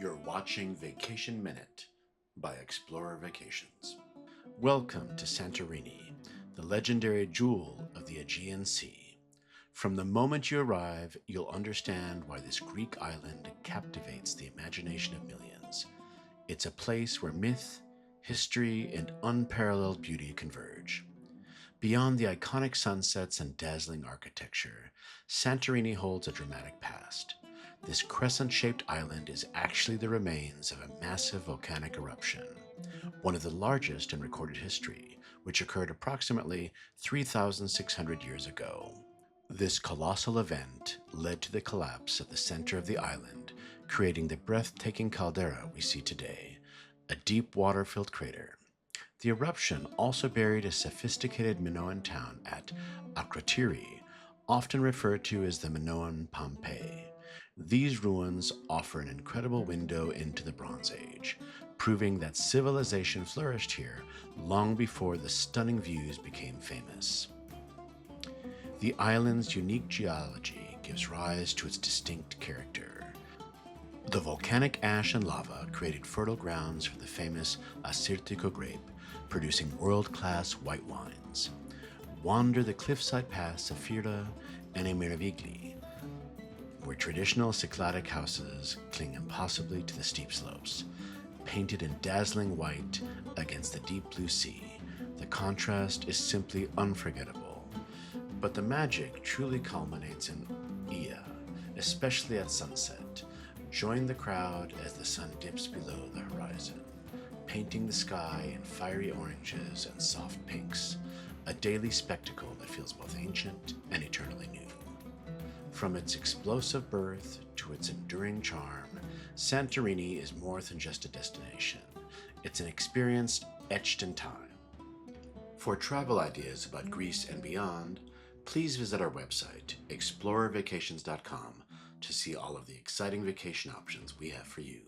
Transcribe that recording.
You're watching Vacation Minute by ExplorerVacations. Welcome to Santorini, the legendary jewel of the Aegean Sea. From the moment you arrive, you'll understand why this Greek island captivates the imagination of millions. It's a place where myth, history, and unparalleled beauty converge. Beyond the iconic sunsets and dazzling architecture, Santorini holds a dramatic past. This crescent-shaped island is actually the remains of a massive volcanic eruption, one of the largest in recorded history, which occurred approximately 3,600 years ago. This colossal event led to the collapse of the center of the island, creating the breathtaking caldera we see today, a deep water-filled crater. The eruption also buried a sophisticated Minoan town at Akrotiri, often referred to as the Minoan Pompeii. These ruins offer an incredible window into the Bronze Age, proving that civilization flourished here long before the stunning views became famous. The island's unique geology gives rise to its distinct character. The volcanic ash and lava created fertile grounds for the famous Assyrtiko grape, producing world-class white wines. Wander the cliffside paths of Firda and Emiravigli, where traditional Cycladic houses cling impossibly to the steep slopes. Painted in dazzling white against the deep blue sea, the contrast is simply unforgettable. But the magic truly culminates in Ia, especially at sunset. Join the crowd as the sun dips below the horizon, painting the sky in fiery oranges and soft pinks, a daily spectacle that feels both ancient and eternally new. From its explosive birth to its enduring charm, Santorini is more than just a destination. It's an experience etched in time. For travel ideas about Greece and beyond, please visit our website, ExplorerVacations.com, to see all of the exciting vacation options we have for you.